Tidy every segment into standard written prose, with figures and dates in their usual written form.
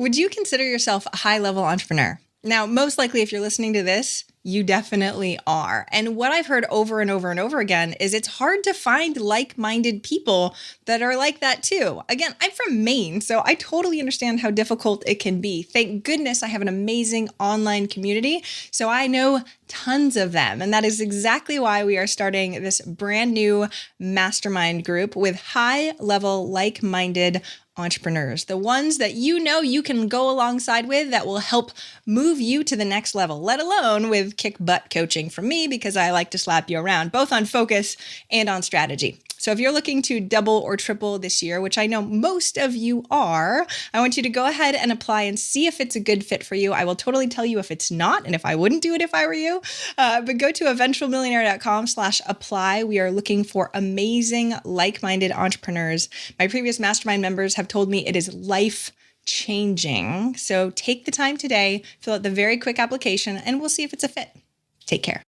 Would you consider yourself a high-level entrepreneur? Now, most likely, if you're listening to this, you definitely are. And what I've heard over and over and over again is it's hard to find like-minded people that are like that too. Again, I'm from Maine, so I totally understand how difficult it can be. Thank goodness I have an amazing online community, so I know tons of them. And that is exactly why we are starting this brand new mastermind group with high-level, like-minded entrepreneurs, the ones that you can go alongside with that will help move you to the next level, let alone with kick butt coaching from me, because I like to slap you around, both on focus and on strategy. So if you're looking to double or triple this year, which I know most of you are, I want you to go ahead and apply and see if it's a good fit for you. I will totally tell you if it's not, and if I wouldn't do it if I were you. But go to eventualmillionaire.com/apply. We are looking for amazing, like-minded entrepreneurs. My previous mastermind members have told me it is life changing. So take the time today, fill out the very quick application, and we'll see if it's a fit. Take care.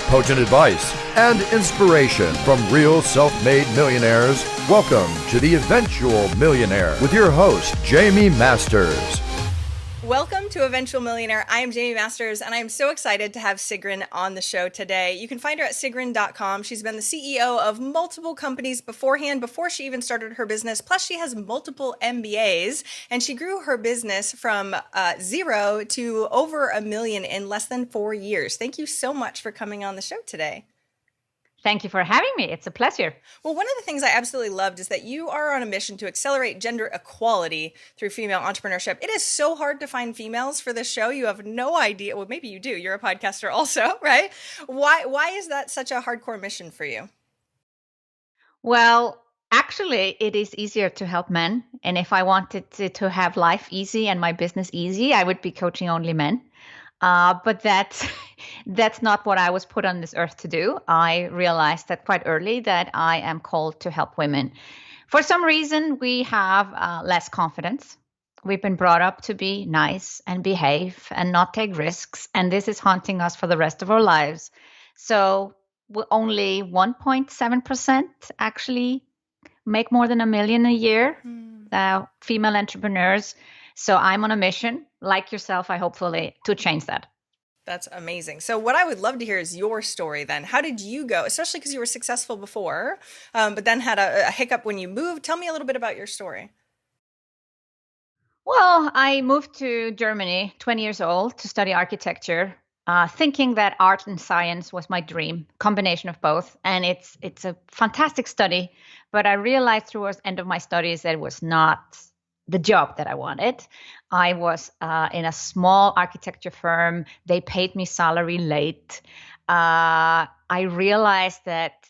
Potent advice and inspiration from real self-made millionaires. Welcome to The Eventual Millionaire with your host, Jaime Masters. Welcome to Eventual Millionaire. I am Jaime Masters, and I am so excited to have Sigrun on the show today. You can find her at sigrun.com. She's been the CEO of multiple companies beforehand, before she even started her business. Plus, she has multiple MBAs, and she grew her business from 0 to over $1 million in less than 4 years. Thank you so much for coming on the show today. Thank you for having me. It's a pleasure. Well, one of the things I absolutely loved is that you are on a mission to accelerate gender equality through female entrepreneurship. It is so hard to find females for this show. You have no idea. Well, maybe you do. You're a podcaster also, right? Why is that such a hardcore mission for you? Well, actually, it is easier to help men. And if I wanted to have life easy and my business easy, I would be coaching only men. But that's not what I was put on this earth to do. I realized that quite early that I am called to help women. For some reason, we have less confidence. We've been brought up to be nice and behave and not take risks. And this is haunting us for the rest of our lives. So only 1.7% actually make more than $1 million a year, female entrepreneurs. So I'm on a mission, like yourself, hopefully, to change that. That's amazing. So what I would love to hear is your story then. How did you go, especially because you were successful before, but then had a hiccup when you moved? Tell me a little bit about your story. Well, I moved to Germany, 20 years old, to study architecture, thinking that art and science was my dream, combination of both. And it's a fantastic study, but I realized towards the end of my studies that it was not the job that I wanted. I was in a small architecture firm. They paid me salary late. I realized that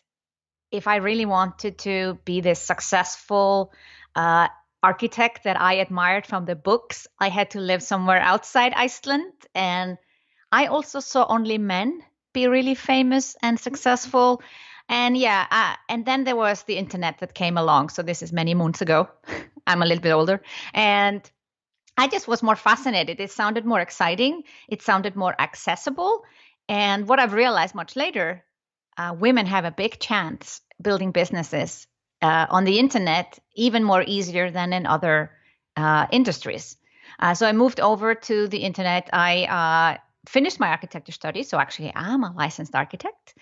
if I really wanted to be this successful architect that I admired from the books, I had to live somewhere outside Iceland. And I also saw only men be really famous and successful. And and then there was the internet that came along. So this is many moons ago. I'm a little bit older. And I just was more fascinated. It sounded more exciting. It sounded more accessible. And what I've realized much later, women have a big chance building businesses on the internet, even more easier than in other industries. So I moved over to the internet. I finished my architecture studies. So actually, I'm a licensed architect.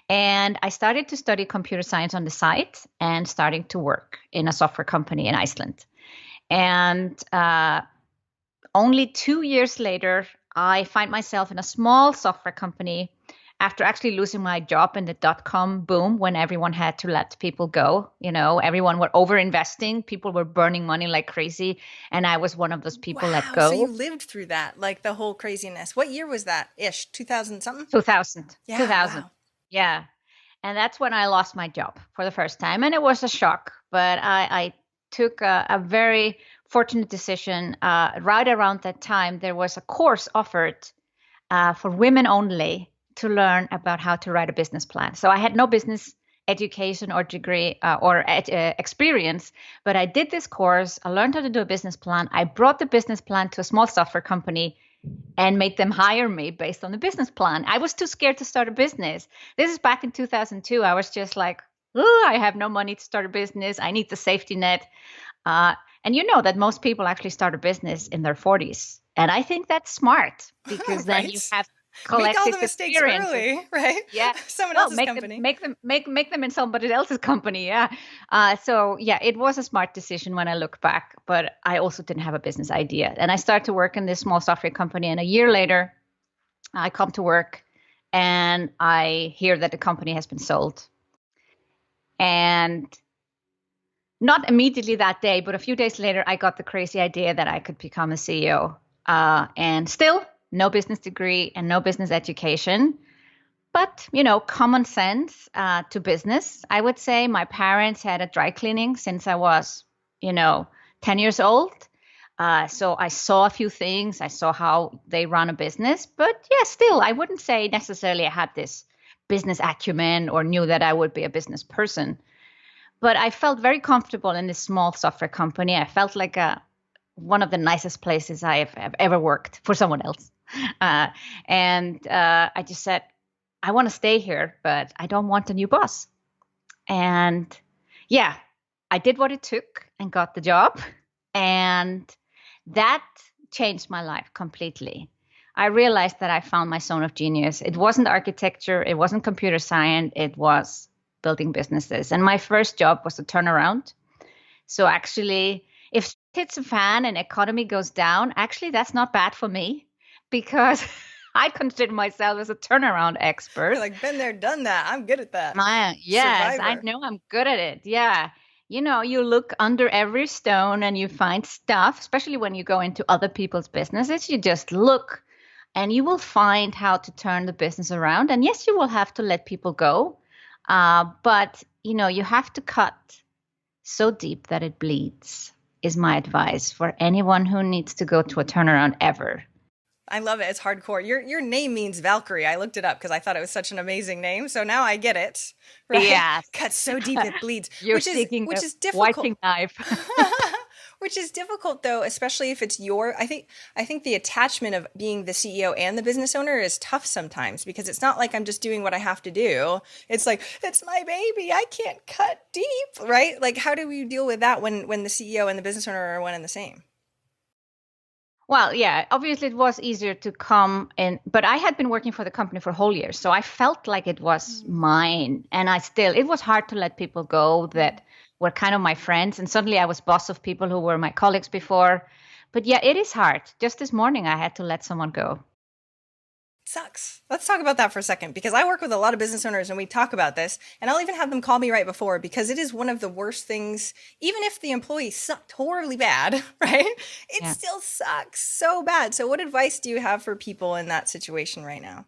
And I started to study computer science on the side and starting to work in a software company in Iceland. And only 2 years later, I find myself in a small software company after actually losing my job in the dot-com boom when everyone had to let people go. You know, everyone were over-investing. People were burning money like crazy. And I was one of those people let go. So you lived through that, like the whole craziness. What year was that ish? 2000 something? 2000. Yeah, 2000. wow. Yeah. And that's when I lost my job for the first time. And it was a shock. But I took a very fortunate decision. Right around that time, there was a course offered for women only to learn about how to write a business plan. So I had no business education or degree or experience, but I did this course. I learned how to do a business plan. I brought the business plan to a small software company and made them hire me based on the business plan. I was too scared to start a business. This is back in 2002. I was just like, I have no money to start a business. I need the safety net. And And you know that most people actually start a business in their 40s. And I think that's smart because then you Right. have Make all collective the mistakes experiences. early, right? Yeah. Someone Well, else's company. make them in somebody else's company. Yeah. So yeah, it was a smart decision when I look back, but I also didn't have a business idea. And I started to work in this small software company. And a year later, I come to work and I hear that the company has been sold. And not immediately that day, but a few days later, I got the crazy idea that I could become a CEO. And still, no business degree and no business education. But, common sense to business. I would say my parents had a dry cleaning since I was, 10 years old. So I saw a few things. I saw how they run a business. But yeah, still, I wouldn't say necessarily I had this business acumen or knew that I would be a business person. But I felt very comfortable in this small software company. I felt like one of the nicest places have ever worked for someone else. And I just said, I want to stay here, but I don't want a new boss. And yeah, I did what it took and got the job. And that changed my life completely. I realized that I found my zone of genius. It wasn't architecture, it wasn't computer science, it was building businesses. And my first job was a turnaround. So actually, if shit hits a fan and economy goes down, actually that's not bad for me because I consider myself as a turnaround expert. You're like, been there, done that. I'm good at that. Yes, Survivor. I know I'm good at it. Yeah. You look under every stone and you find stuff, especially when you go into other people's businesses. You just look and you will find how to turn the business around. And yes, you will have to let people go. But, you have to cut so deep that it bleeds, is my advice for anyone who needs to go to a turnaround ever. I love it. It's hardcore. Your name means Valkyrie. I looked it up because I thought it was such an amazing name. So now I get it. Right? Yes. Cut so deep it bleeds. You're which is difficult. Whiting knife. Which is difficult though, especially if it's I think the attachment of being the CEO and the business owner is tough sometimes because it's not like I'm just doing what I have to do. It's like, it's my baby. I can't cut deep, right? Like, how do we deal with that when the CEO and the business owner are one and the same? Well, yeah, obviously it was easier to come in, but I had been working for the company for a whole year. So I felt like it was mine. And it was hard to let people go that were kind of my friends. And suddenly I was boss of people who were my colleagues before. But yeah, it is hard. Just this morning, I had to let someone go. Sucks. Let's talk about that for a second because I work with a lot of business owners and we talk about this and I'll even have them call me right before because it is one of the worst things, even if the employee sucked horribly bad, right? It still sucks so bad. So what advice do you have for people in that situation right now?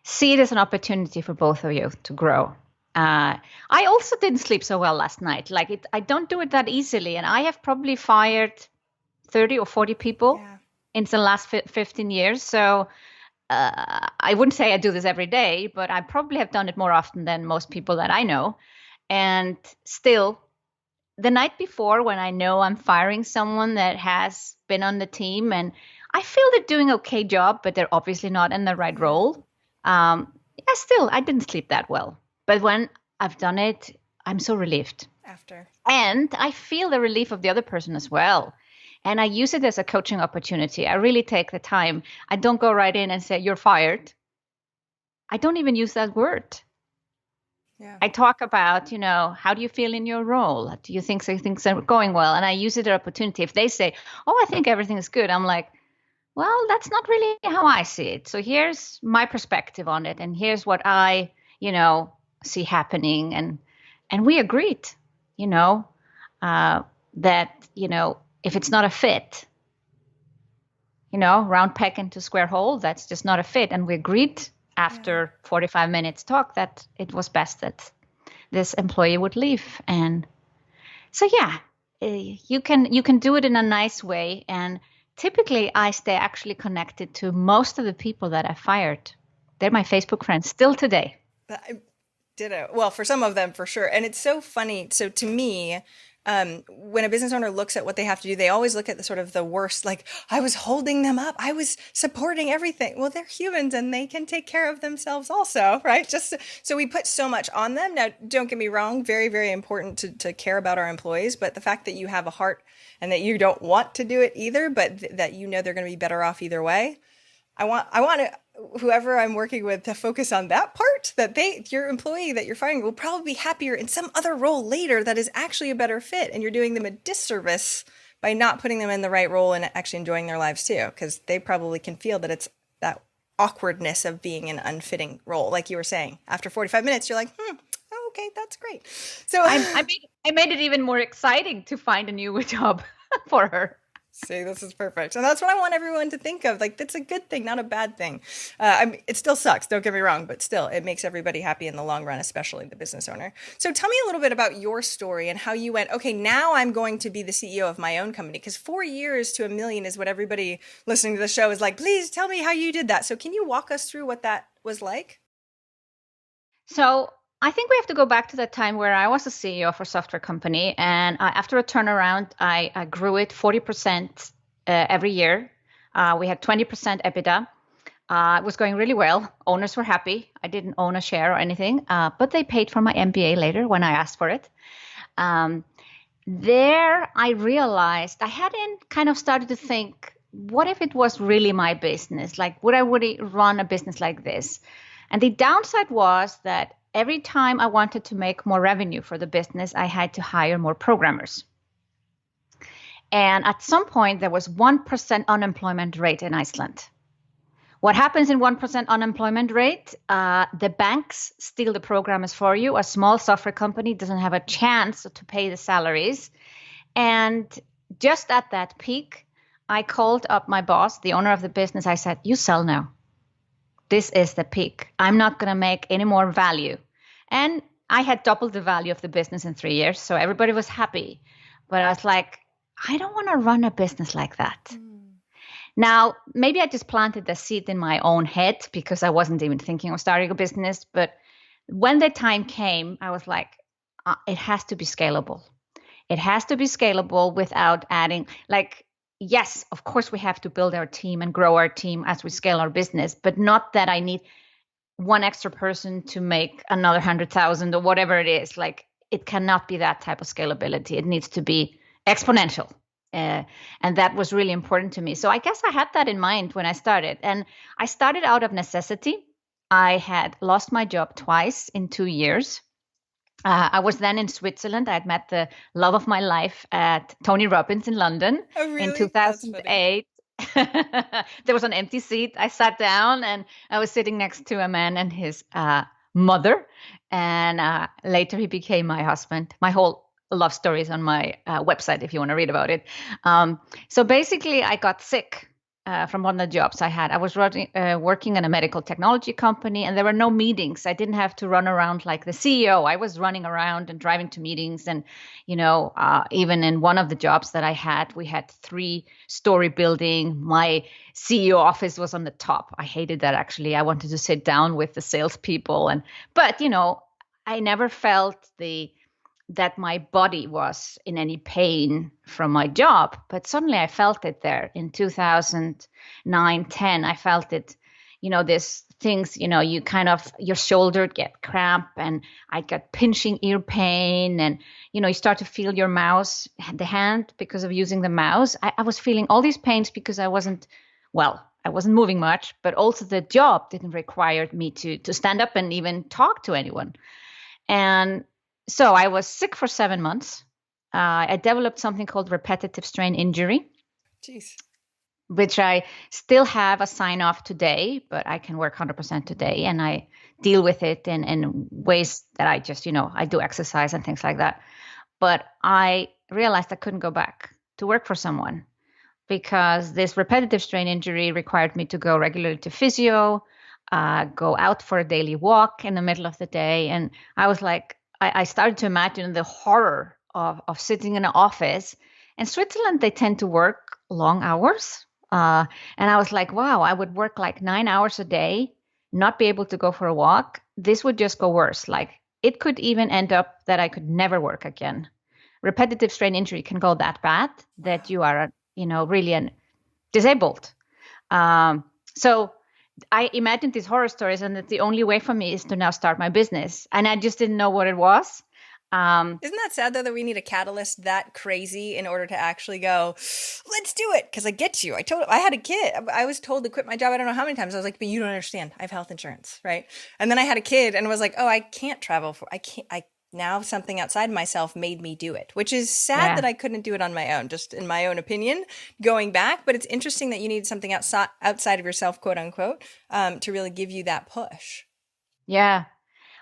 See it as an opportunity for both of you to grow. I also didn't sleep so well last night. I don't do it that easily. And I have probably fired 30 or 40 people. Yeah. In the last 15 years. So I wouldn't say I do this every day, but I probably have done it more often than most people that I know. And still, the night before, when I know I'm firing someone that has been on the team and I feel they're doing an okay job, but they're obviously not in the right role. I didn't sleep that well. But when I've done it, I'm so relieved. After. And I feel the relief of the other person as well. And I use it as a coaching opportunity. I really take the time. I don't go right in and say, you're fired. I don't even use that word. Yeah. I talk about, how do you feel in your role? Do you think things are going well? And I use it as an opportunity. If they say, oh, I think everything is good, I'm like, well, that's not really how I see it. So here's my perspective on it. And here's what I, see happening. And we agreed, that, if it's not a fit, round peg into square hole, that's just not a fit. And we agreed after 45 minutes talk that it was best that this employee would leave. And so, you can do it in a nice way. And typically I stay actually connected to most of the people that I fired. They're my Facebook friends still today. Ditto. Well, for some of them, for sure. And it's so funny. So to me, when a business owner looks at what they have to do, they always look at the sort of the worst, like, I was holding them up, I was supporting everything. Well, they're humans and they can take care of themselves also, right? Just so we put so much on them. Now, don't get me wrong, very, very important to care about our employees, but the fact that you have a heart and that you don't want to do it either, but that you know they're going to be better off either way. I want whoever I'm working with to focus on that part, that your employee that you're firing will probably be happier in some other role later that is actually a better fit. And you're doing them a disservice by not putting them in the right role and actually enjoying their lives too, because they probably can feel that it's that awkwardness of being an unfitting role. Like you were saying, after 45 minutes, you're like, okay, that's great. So I made it even more exciting to find a new job for her. See, this is perfect. And that's what I want everyone to think of. Like, that's a good thing, not a bad thing. It still sucks, don't get me wrong, but still, it makes everybody happy in the long run, especially the business owner. So tell me a little bit about your story and how you went, okay, now I'm going to be the CEO of my own company. Because 4 years to $1 million is what everybody listening to the show is like, please tell me how you did that. So can you walk us through what that was like? So I think we have to go back to that time where I was a CEO of a software company. And after a turnaround, I grew it 40% every year. We had 20% EBITDA. It was going really well. Owners were happy. I didn't own a share or anything, but they paid for my MBA later when I asked for it. There, I realized I hadn't kind of started to think, what if it was really my business? Like, would I really run a business like this? And the downside was that every time I wanted to make more revenue for the business, I had to hire more programmers. And at some point, there was 1% unemployment rate in Iceland. What happens in 1% unemployment rate? The banks steal the programmers for you. A small software company doesn't have a chance to pay the salaries. And just at that peak, I called up my boss, the owner of the business. I said, you sell now. This is the peak. I'm not going to make any more value. And I had doubled the value of the business in 3 years. So everybody was happy. But I was like, I don't want to run a business like that. Now, maybe I just planted the seed in my own head because I wasn't even thinking of starting a business. But when the time came, I was like, it has to be scalable. It has to be scalable without adding, like, yes, of course, we have to build our team and grow our team as we scale our business, but not that I need one extra person to make another 100,000 or whatever it is. Like, it cannot be that type of scalability. It needs to be exponential. And that was really important to me. So I guess I had that in mind when I started. And I started out of necessity. I had lost my job twice in 2 years. I was then in Switzerland. I had met the love of my life at Tony Robbins in London in 2008. There was an empty seat. I sat down and I was sitting next to a man and his mother. And later he became my husband. My whole love story is on my website if you want to read about it. So basically, I got sick from one of the jobs I had. I was working in a medical technology company, and there were no meetings. I didn't have to run around like the CEO. I was running around and driving to meetings. And, even in one of the jobs that I had, we had 3-story building. My CEO office was on the top. I hated that, actually. I wanted to sit down with the salespeople. But I never felt that my body was in any pain from my job, but suddenly I felt it there in 2009, 10. I felt it, these things, you kind of, your shoulder get cramp, and I got pinching ear pain, and, you start to feel your mouse, the hand, because of using the mouse. I was feeling all these pains because I wasn't moving much, but also the job didn't require me to stand up and even talk to anyone. And so I was sick for 7 months. I developed something called repetitive strain injury, which I still have a sign off today, but I can work 100% today. And I deal with it in ways that I just, I do exercise and things like that. But I realized I couldn't go back to work for someone because this repetitive strain injury required me to go regularly to physio, go out for a daily walk in the middle of the day. And I was like, I started to imagine the horror of sitting in an office. In Switzerland, they tend to work long hours. And I was like, wow, I would work like 9 hours a day, not be able to go for a walk. This would just go worse. Like, it could even end up that I could never work again. repetitive strain injury can go that bad that you are, really disabled. So I imagined these horror stories, and that the only way for me is to now start my business. And I just didn't know what it was. Isn't that sad, though, that we need a catalyst that crazy in order to actually go, let's do it? Because I get you. I had a kid. I was told to quit my job. I don't know how many times. I was like, but you don't understand. I have health insurance, right? And then I had a kid and was like, oh, I can't travel. Now something outside myself made me do it, which is sad that I couldn't do it on my own, just in my own opinion, going back. But it's interesting that you need something outside of yourself, quote unquote, to really give you that push. Yeah.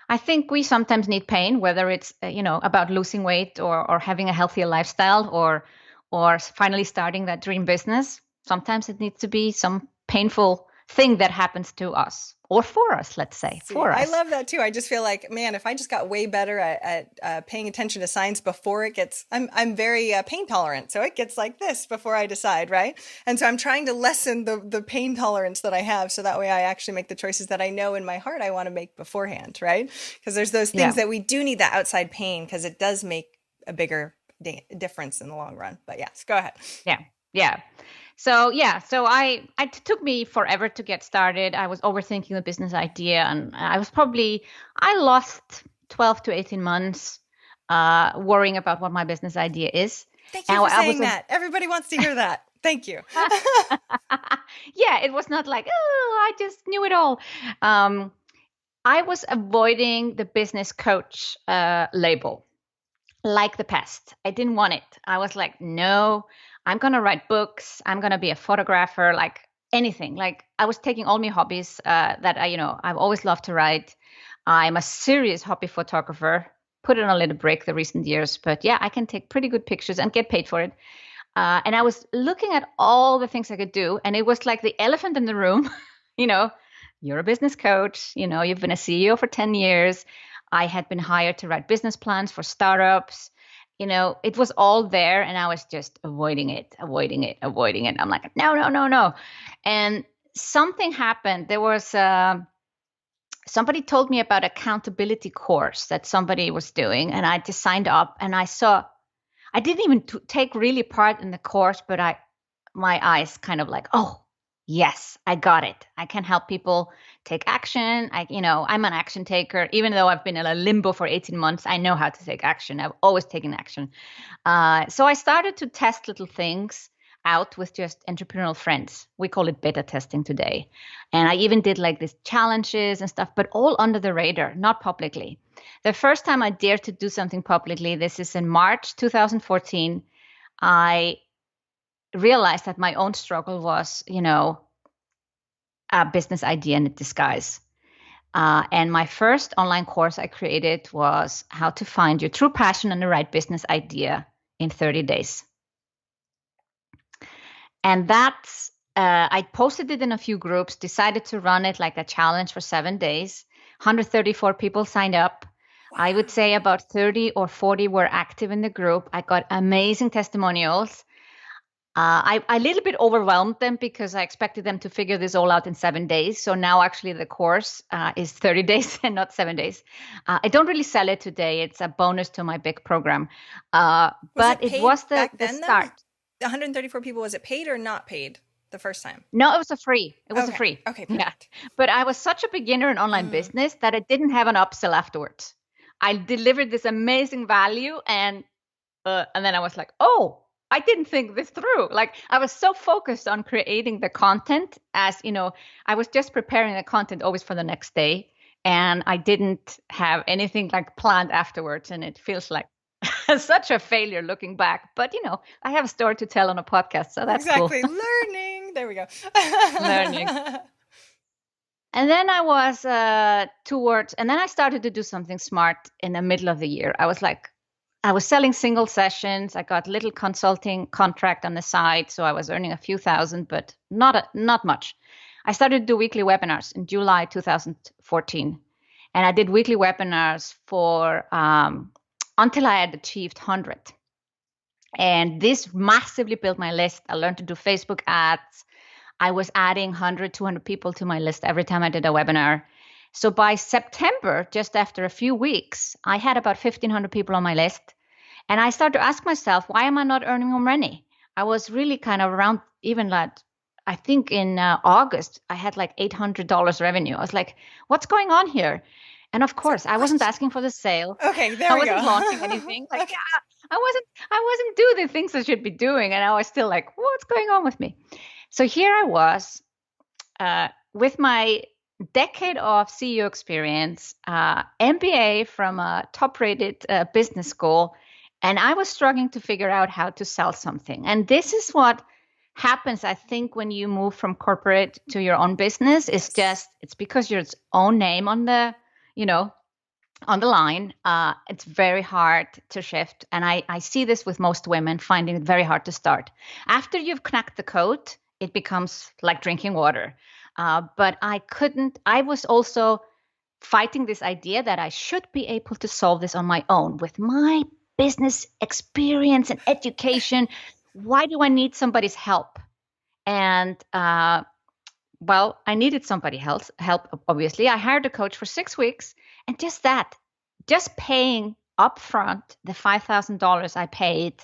I think we sometimes need pain, whether it's, about losing weight or having a healthier lifestyle or finally starting that dream business. Sometimes it needs to be some painful thing that happens to us or for us, let's say. For us. I love that too. I just feel like, man, if I just got way better at paying attention to signs before it gets, I'm very pain tolerant. So it gets like this before I decide, right? And so I'm trying to lessen the pain tolerance that I have. So that way I actually make the choices that I know in my heart I want to make beforehand, right? Because there's those things that we do need that outside pain, because it does make a bigger difference in the long run. But yes, go ahead. Yeah. So it took me forever to get started. I was overthinking the business idea, and I lost 12 to 18 months worrying about what my business idea is. Thank you for saying that. Everybody wants to hear that. Thank you. Yeah, it was not like, oh, I just knew it all. I was avoiding the business coach label like the pest. I didn't want it. I was like, no, I'm going to write books. I'm going to be a photographer, like anything. Like I was taking all my hobbies that I've always loved to write. I'm a serious hobby photographer, put it on a little break the recent years, but yeah, I can take pretty good pictures and get paid for it. And I was looking at all the things I could do. And it was like the elephant in the room, you're a business coach, you've been a CEO for 10 years. I had been hired to write business plans for startups. It was all there, and I was just avoiding it. I'm like, no. And something happened. There was somebody told me about accountability course that somebody was doing, and I just signed up, and I didn't even take really part in the course, but my eyes kind of like, oh, yes, I got it. I can help people take action. I'm an action taker. Even though I've been in a limbo for 18 months, I know how to take action. I've always taken action. So I started to test little things out with just entrepreneurial friends. We call it beta testing today. And I even did like these challenges and stuff, but all under the radar, not publicly. The first time I dared to do something publicly, this is in March 2014, I realized that my own struggle was, a business idea in disguise. And my first online course I created was how to find your true passion and the right business idea in 30 days. And that's, I posted it in a few groups, decided to run it like a challenge for 7 days. 134 people signed up. Wow. I would say about 30 or 40 were active in the group. I got amazing testimonials. I a little bit overwhelmed them because I expected them to figure this all out in 7 days. So now actually the course is 30 days and not 7 days. I don't really sell it today. It's a bonus to my big program. But it was the start. The 134 people, was it paid or not paid the first time? No, it was a free. It was a free. Okay, perfect. Yeah. But I was such a beginner in online business that I didn't have an upsell afterwards. I delivered this amazing value and then I was like, oh, I didn't think this through. Like I was so focused on creating the content as, I was just preparing the content always for the next day. And I didn't have anything like planned afterwards. And it feels like such a failure looking back. But, I have a story to tell on a podcast. So that's exactly. Cool. Learning. There we go. Learning. And then I was and then I started to do something smart in the middle of the year. I was selling single sessions. I got little consulting contract on the side. So I was earning a few thousand, but not much. I started to do weekly webinars in July 2014. And I did weekly webinars for until I had achieved 100. And this massively built my list. I learned to do Facebook ads. I was adding 100, 200 people to my list every time I did a webinar. So by September, just after a few weeks, I had about 1,500 people on my list. And I started to ask myself, why am I not earning more money? I was really kind of around, even like, I think in August, I had like $800 revenue. I was like, what's going on here? And of course, I wasn't asking for the sale. Okay, there I we go. wasn't launching anything. Like, Okay. I wasn't doing the things I should be doing. And I was still like, what's going on with me? So here I was with my decade of CEO experience, MBA from a top-rated business school, and I was struggling to figure out how to sell something. And this is what happens, I think, when you move from corporate to your own business. It's because your own name on the, on the line. It's very hard to shift. And I see this with most women, finding it very hard to start. After you've cracked the code, it becomes like drinking water. But I was also fighting this idea that I should be able to solve this on my own with my business experience and education. Why do I need somebody's help? And well, I needed somebody help, obviously. I hired a coach for 6 weeks, and just paying upfront the $5,000 I paid,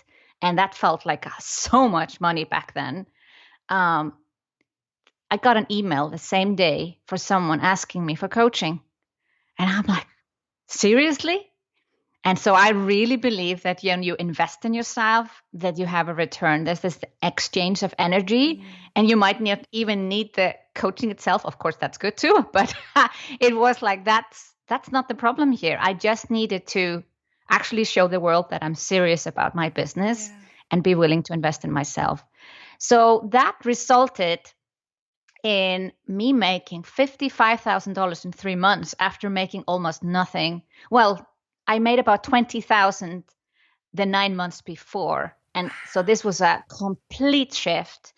and that felt like so much money back then. I got an email the same day for someone asking me for coaching. And I'm like, seriously? And so I really believe that when you invest in yourself, that you have a return. There's this exchange of energy, and you might not even need the coaching itself. Of course, that's good too. But it was like, that's not the problem here. I just needed to actually show the world that I'm serious about my business and be willing to invest in myself. So that resulted in me making $55,000 in 3 months after making almost nothing. Well, I made about 20,000 the 9 months before. And so this was a complete shift.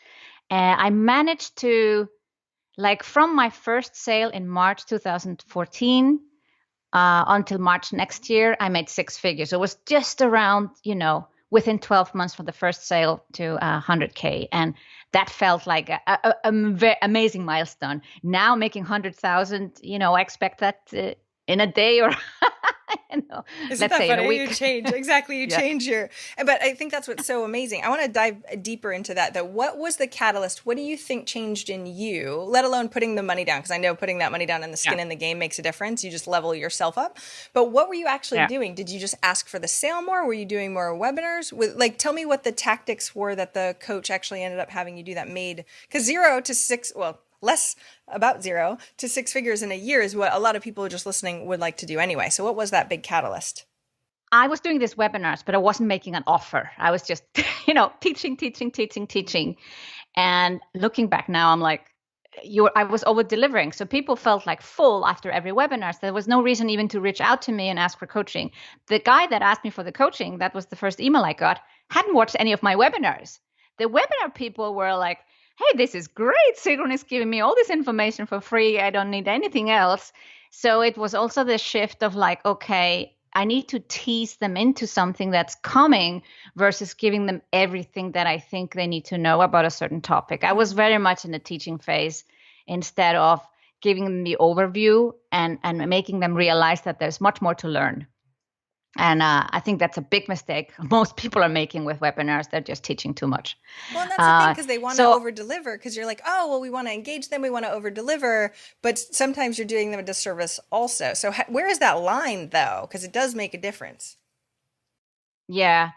I managed to, like, from my first sale in March 2014 until March next year, I made 6 figures. It was just around, within 12 months from the first sale to 100K. And that felt like a very amazing milestone. Now making 100,000, I expect that in a day or Isn't let's that say funny? in a week. You change. Exactly. You change your, but I think that's what's so amazing. I want to dive deeper into that though. What was the catalyst? What do you think changed in you, let alone putting the money down? Because I know putting that money down and the skin in the game makes a difference. You just level yourself up. But what were you actually doing? Did you just ask for the sale more? Were you doing more webinars? Tell me what the tactics were that the coach actually ended up having you do that made, because 0 to 6, well, less about 0 to 6 figures in a year is what a lot of people just listening would like to do anyway. So what was that big catalyst? I was doing these webinars, but I wasn't making an offer. I was just, teaching. And looking back now, I'm like, I was over delivering. So people felt like full after every webinar. So there was no reason even to reach out to me and ask for coaching. The guy that asked me for the coaching, that was the first email I got, hadn't watched any of my webinars. The webinar people were like, hey, this is great. Sigrun is giving me all this information for free. I don't need anything else. So it was also the shift of like, okay, I need to tease them into something that's coming versus giving them everything that I think they need to know about a certain topic. I was very much in the teaching phase instead of giving them the overview and making them realize that there's much more to learn. And I think that's a big mistake most people are making with webinars. They're just teaching too much. Well, and that's the thing, because they want to over-deliver, because you're like, oh, well, we want to engage them. We want to over-deliver. But sometimes you're doing them a disservice also. So where is that line, though? Because it does make a difference. Yeah,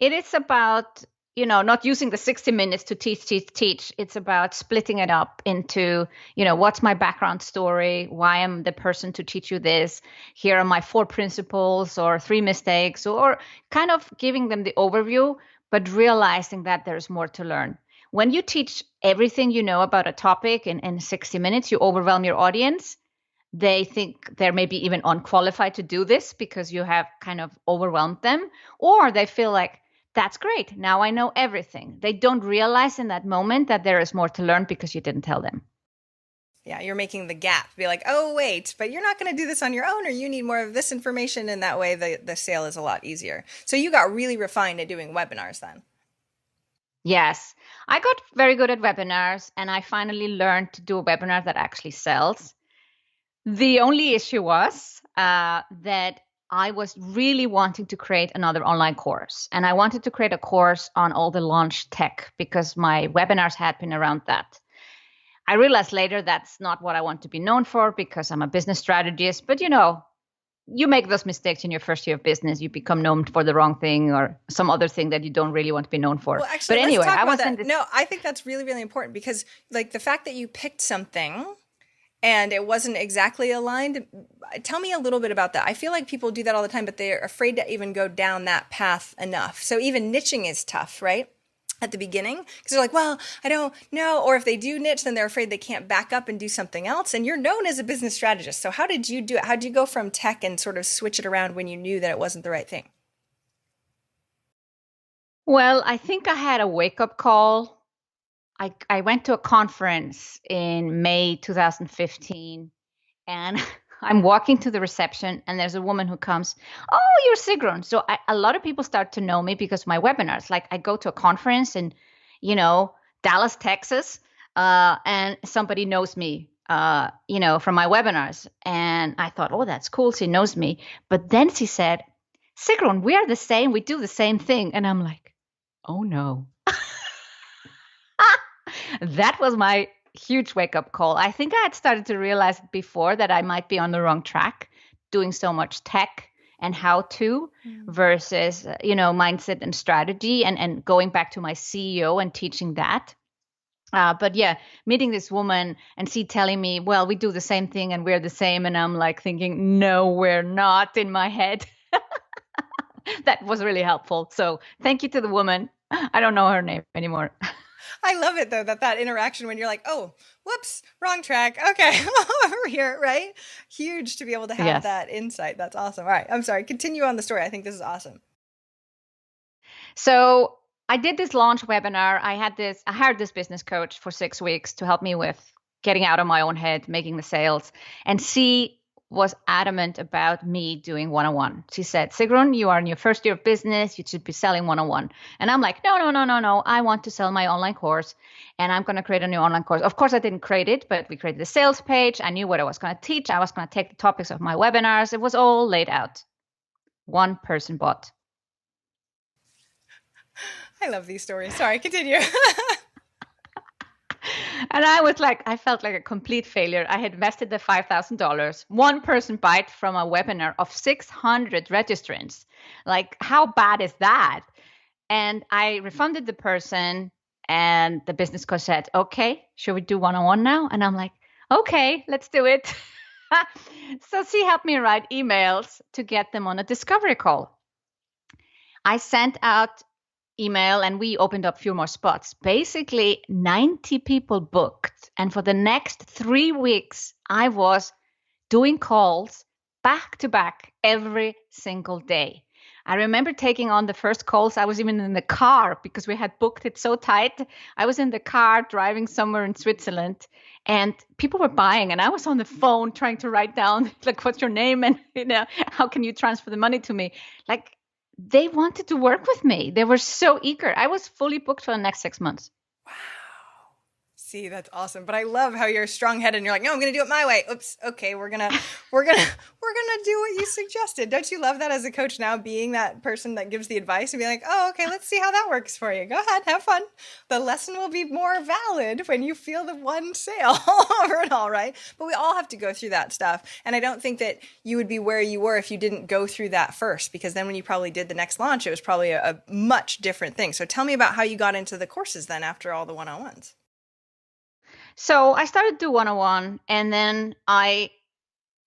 it is about, not using the 60 minutes to teach. It's about splitting it up into, what's my background story? Why am the person to teach you this? Here are my 4 principles or 3 mistakes, or kind of giving them the overview, but realizing that there's more to learn. When you teach everything you know about a topic in 60 minutes, you overwhelm your audience. They think they're maybe even unqualified to do this because you have kind of overwhelmed them, or they feel like, that's great. Now I know everything. They don't realize in that moment that there is more to learn because you didn't tell them. Yeah, you're making the gap. Be like, oh, wait, but you're not going to do this on your own, or you need more of this information. And that way the sale is a lot easier. So you got really refined at doing webinars then. Yes, I got very good at webinars, and I finally learned to do a webinar that actually sells. The only issue was that I was really wanting to create another online course. And I wanted to create a course on all the launch tech because my webinars had been around that. I realized later that's not what I want to be known for because I'm a business strategist. But, you make those mistakes in your first year of business. You become known for the wrong thing or some other thing that you don't really want to be known for. Well, actually, but anyway, let's talk I about was that. in this. No, I think that's really, really important because like the fact that you picked something and it wasn't exactly aligned. Tell me a little bit about that. I feel like people do that all the time, but they're afraid to even go down that path enough. So even niching is tough, right? At the beginning, because they're like, well, I don't know. Or if they do niche, then they're afraid they can't back up and do something else. And you're known as a business strategist. So how did you do it? How did you go from tech and sort of switch it around when you knew that it wasn't the right thing? Well, I think I had a wake-up call. I went to a conference in May 2015, and I'm walking to the reception, and there's a woman who comes, oh, you're Sigrun. So a lot of people start to know me because of my webinars. Like I go to a conference in, Dallas, Texas, and somebody knows me, from my webinars. And I thought, oh, that's cool. She knows me. But then she said, Sigrun, we are the same. We do the same thing. And I'm like, oh, no. That was my huge wake-up call. I think I had started to realize before that I might be on the wrong track, doing so much tech and how to versus, mindset and strategy and going back to my CEO and teaching that. But yeah, meeting this woman and she telling me, well, we do the same thing and we're the same. And I'm like thinking, no, we're not in my head. That was really helpful. So thank you to the woman. I don't know her name anymore. I love it though, that interaction when you're like, oh, whoops, wrong track. Okay, over here, right? Huge to be able to have that insight. That's awesome. All right, I'm sorry. Continue on the story. I think this is awesome. So I did this launch webinar. I hired this business coach for 6 weeks to help me with getting out of my own head, making the sales. And she was adamant about me doing one-on-one. She said, Sigrun, you are in your first year of business. You should be selling one-on-one. And I'm like, no. I want to sell my online course and I'm going to create a new online course. Of course, I didn't create it, but we created the sales page. I knew what I was going to teach. I was going to take the topics of my webinars. It was all laid out. One person bought. I love these stories. Sorry, continue. And I felt like a complete failure. I had invested the $5,000. One person bite from a webinar of 600 registrants. Like, how bad is that? And I refunded the person and the business coach said, okay, should we do one-on-one now? And I'm like, okay, let's do it. So she helped me write emails to get them on a discovery call. I sent out email and we opened up a few more spots. Basically 90 people booked. And for the next 3 weeks, I was doing calls back to back every single day. I remember taking on the first calls. I was even in the car because we had booked it so tight. I was in the car driving somewhere in Switzerland and people were buying and I was on the phone trying to write down like, what's your name? And how can you transfer the money to me? Like, they wanted to work with me. They were so eager. I was fully booked for the next 6 months. Wow. See, that's awesome. But I love how you're strong-headed and you're like, no, I'm going to do it my way. Oops. Okay. We're going to do what you suggested. Don't you love that as a coach now, being that person that gives the advice and be like, oh, okay, let's see how that works for you. Go ahead. Have fun. The lesson will be more valid when you feel the one sale over it all, right? But we all have to go through that stuff. And I don't think that you would be where you were if you didn't go through that first, because then when you probably did the next launch, it was probably a much different thing. So tell me about how you got into the courses then after all the one-on-ones. So I started to do one-on-one, and then I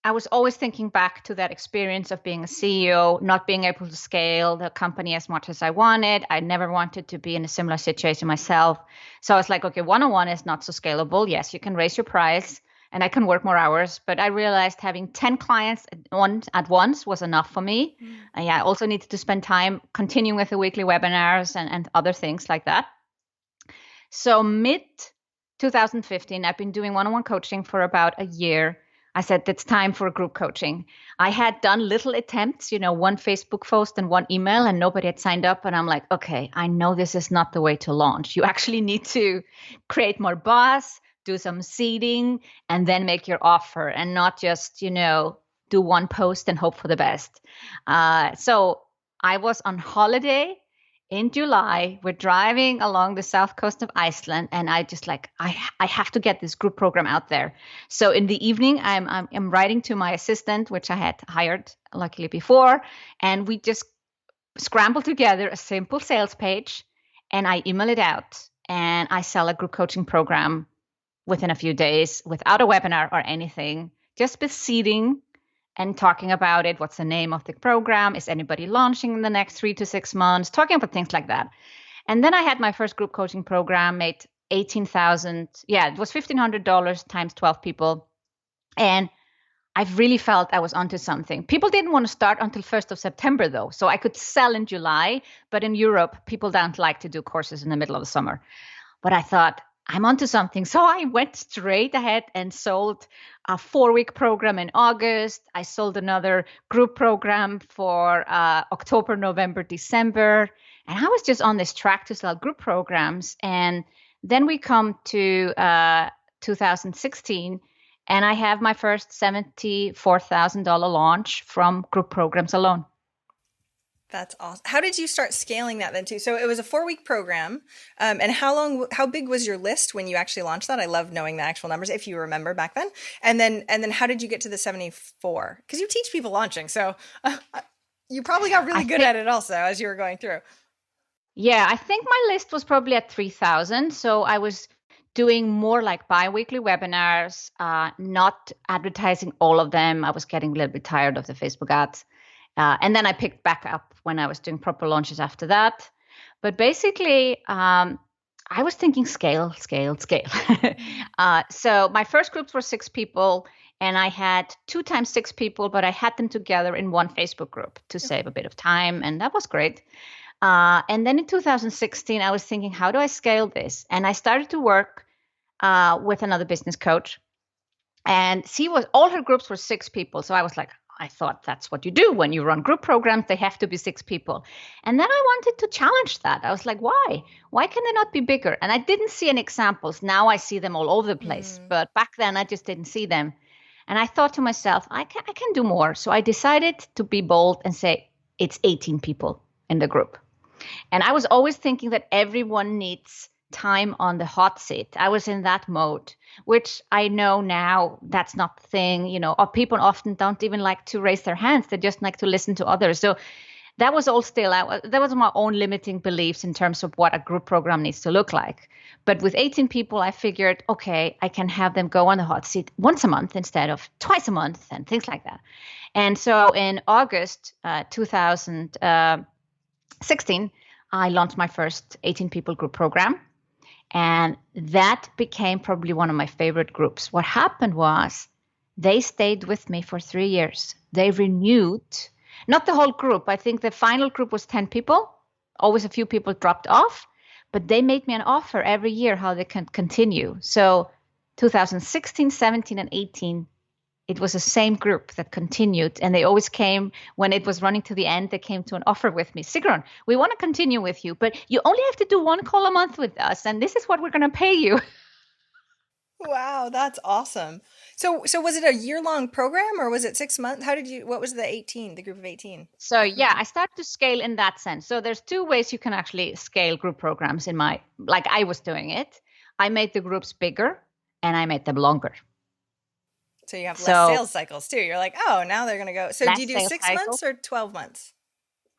was always thinking back to that experience of being a CEO, not being able to scale the company as much as I wanted. I never wanted to be in a similar situation myself. So I was like, okay, one-on-one is not so scalable. Yes, you can raise your price and I can work more hours, but I realized having 10 clients at once was enough for me. I also needed to spend time continuing with the weekly webinars and other things like that. So mid 2015, I've been doing one-on-one coaching for about a year. I said, it's time for group coaching. I had done little attempts, one Facebook post and one email, and nobody had signed up. And I'm like, okay, I know this is not the way to launch. You actually need to create more buzz, do some seeding, and then make your offer and not just, do do one post and hope for the best. So I was on holiday in July. We're driving along the south coast of Iceland, and I just like, I have to get this group program out there. So in the evening, I'm writing to my assistant, which I had hired luckily before, and we just scrambled together a simple sales page, and I email it out, and I sell a group coaching program within a few days without a webinar or anything, just with seeding and talking about it. What's the name of the program? Is anybody launching in the next 3 to 6 months? Talking about things like that. And then I had my first group coaching program, made 18,000. Yeah, it was $1,500 times 12 people. And I've really felt I was onto something. People didn't want to start until 1st of September, though. So I could sell in July, but in Europe, people don't like to do courses in the middle of the summer. But I thought, I'm onto something. So I went straight ahead and sold a 4-week program in August. I sold another group program for October, November, December. And I was just on this track to sell group programs. And then we come to 2016, and I have my first $74,000 launch from group programs alone. That's awesome. How did you start scaling that then too? So it was a 4-week program. And how big was your list when you actually launched that? I love knowing the actual numbers, if you remember back then. And then how did you get to the 74? Because you teach people launching. So you probably got really good at it also as you were going through. Yeah, I think my list was probably at 3,000. So I was doing more like bi-weekly webinars, not advertising all of them. I was getting a little bit tired of the Facebook ads. And then I picked back up when I was doing proper launches after that. But basically, I was thinking scale. So my first groups were 6 people, and I had 2 times 6 people, but I had them together in one Facebook group to save a bit of time. And that was great. And then in 2016, I was thinking, how do I scale this? And I started to work with another business coach. And all her groups were 6 people. So I was like, I thought that's what you do when you run group programs. They have to be 6 people. And then I wanted to challenge that. I was like, why? Why can they not be bigger? And I didn't see any examples. Now I see them all over the place. But back then I just didn't see them. And I thought to myself, I can do more. So I decided to be bold and say it's 18 people in the group. And I was always thinking that everyone needs time on the hot seat. I was in that mode, which I know now that's not the thing, or people often don't even like to raise their hands. They just like to listen to others. So that was all still, that was my own limiting beliefs in terms of what a group program needs to look like. But with 18 people, I figured, okay, I can have them go on the hot seat once a month instead of twice a month and things like that. And so in August 2016, I launched my first 18 people group program. And that became probably one of my favorite groups. What happened was they stayed with me for 3 years. They renewed, not the whole group. I think the final group was 10 people. Always a few people dropped off, but they made me an offer every year how they can continue. So 2016, 17, and 18, it was the same group that continued. And they always came when it was running to the end. They came to an offer with me. Sigrun, we want to continue with you, but you only have to do 1 call a month with us. And this is what we're going to pay you. Wow, that's awesome. So was it a year-long program or was it 6 months? What was the group of 18? So yeah, I started to scale in that sense. So there's 2 ways you can actually scale group programs like I was doing it. I made the groups bigger and I made them longer. So you have less sales cycles too. You're like, oh, now they're going to go. So do you do 6 months or 12 months?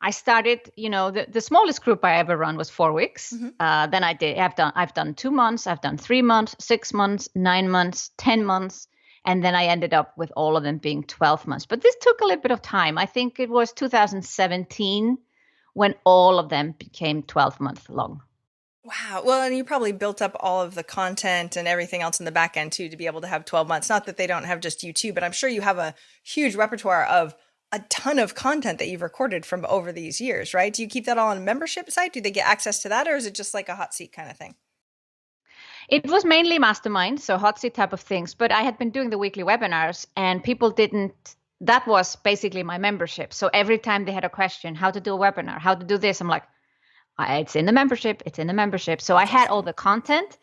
I started, the smallest group I ever run was 4 weeks. Mm-hmm. Then I've done 2 months, I've done 3 months, 6 months, 9 months, 10 months. And then I ended up with all of them being 12 months. But this took a little bit of time. I think it was 2017 when all of them became 12 months long. Wow. Well, and you probably built up all of the content and everything else in the back end too, to be able to have 12 months. Not that they don't have just you too, but I'm sure you have a huge repertoire of a ton of content that you've recorded from over these years, right? Do you keep that all on a membership site? Do they get access to that? Or is it just like a hot seat kind of thing? It was mainly mastermind, so hot seat type of things. But I had been doing the weekly webinars and people that was basically my membership. So every time they had a question, how to do a webinar, how to do this, I'm like, it's in the membership. So I had all the content,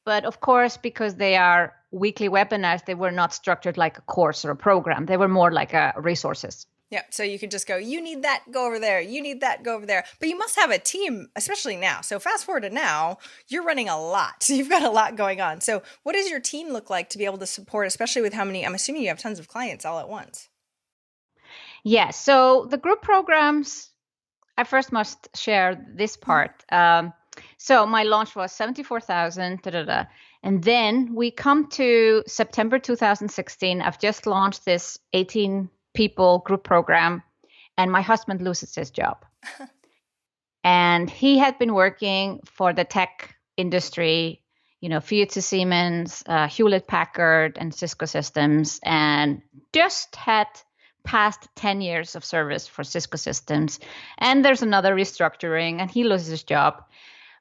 but of course, because they are weekly webinars, they were not structured like a course or a program. They were more like resources. Yeah, so you could just go, you need that, go over there. You need that, go over there. But you must have a team, especially now. So fast forward to now, you're running a lot. So you've got a lot going on. So what does your team look like to be able to support, especially with how many, I'm assuming you have tons of clients all at once. Yeah, so the group programs, I first must share this part. So my launch was 74,000, and then we come to September 2016. I've just launched this 18 people group program, and my husband loses his job. And he had been working for the tech industry, Fujitsu Siemens, Hewlett Packard, and Cisco Systems, and just had past 10 years of service for Cisco Systems. And there's another restructuring, and he loses his job.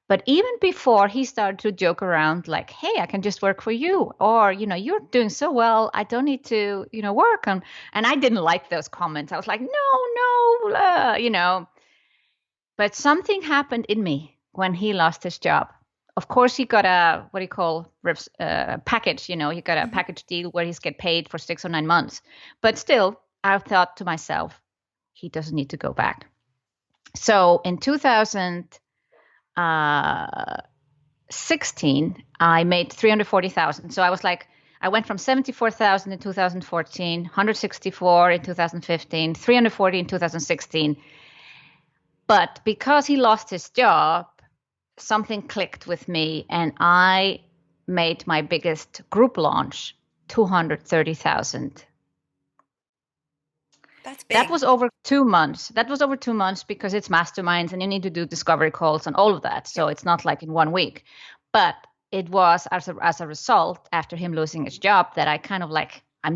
But even before, he started to joke around like, hey, I can just work for you. Or, you're doing so well, I don't need to, work. And I didn't like those comments. I was like, no. But something happened in me when he lost his job. Of course, he got a, what do you call, package, he got a package deal where he's get paid for 6 or 9 months. But still, I thought to myself, he doesn't need to go back. So in 2016, I made 340,000. So I was like, I went from 74,000 in 2014, 164 in 2015, 340 in 2016. But because he lost his job, something clicked with me, and I made my biggest group launch, 230,000. That's big. That was over 2 months. Because it's masterminds and you need to do discovery calls and all of that. So it's not like in 1 week. But it was as a result, after him losing his job, that I kind of like, I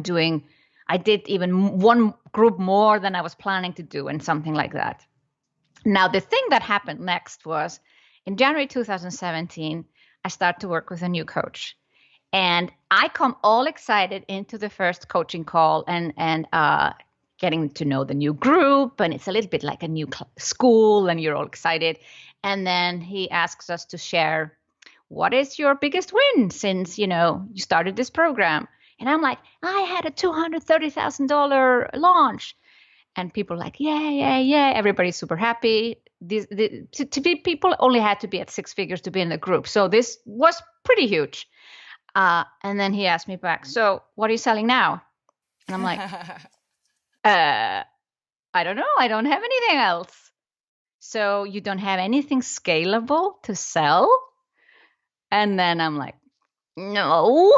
did even one group more than I was planning to do and something like that. Now, the thing that happened next was in January 2017, I started to work with a new coach. And I come all excited into the first coaching call and getting to know the new group, and it's a little bit like a new school, and you're all excited. And then he asks us to share, what is your biggest win since, you started this program? And I'm like, I had a $230,000 launch. And people are like, yeah. Everybody's super happy. People only had to be at 6 figures to be in the group. So this was pretty huge. And then he asked me back, so what are you selling now? And I'm like, I don't know. I don't have anything else. So you don't have anything scalable to sell? And then I'm like, no.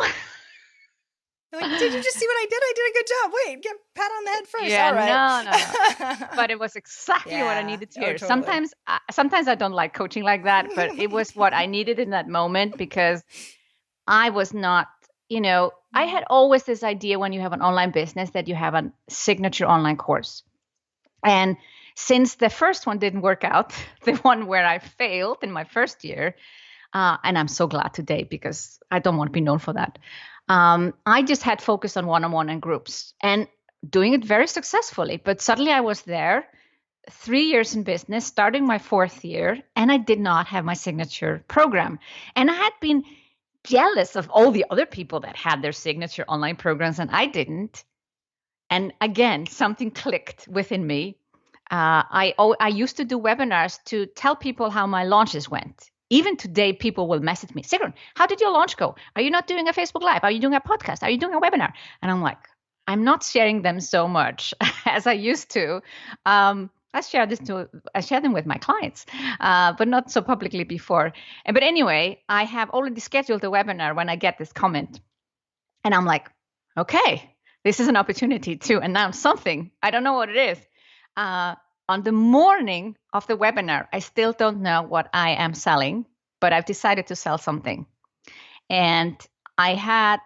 Like, did you just see what I did? I did a good job. Wait, get pat on the head first. Yeah, all right. No. But it was exactly what I needed to hear. Totally. Sometimes I don't like coaching like that, but it was what I needed in that moment, because I was not, I had always this idea when you have an online business that you have a signature online course. And since the first one didn't work out, the one where I failed in my first year, and I'm so glad today because I don't want to be known for that. I just had focused on one-on-one and groups and doing it very successfully. But suddenly I was there, 3 years in business, starting my 4th year, and I did not have my signature program. And I had been jealous of all the other people that had their signature online programs, and I didn't. And again, something clicked within me. I used to do webinars to tell people how my launches went. Even today, people will message me, Sigrun, how did your launch go? Are you not doing a Facebook Live? Are you doing a podcast? Are you doing a webinar? And I'm like, I'm not sharing them so much as I used to. I share them with my clients, but not so publicly before. But anyway, I have already scheduled a webinar when I get this comment. And I'm like, okay, this is an opportunity to announce something. I don't know what it is. On the morning of the webinar, I still don't know what I am selling, but I've decided to sell something. And I had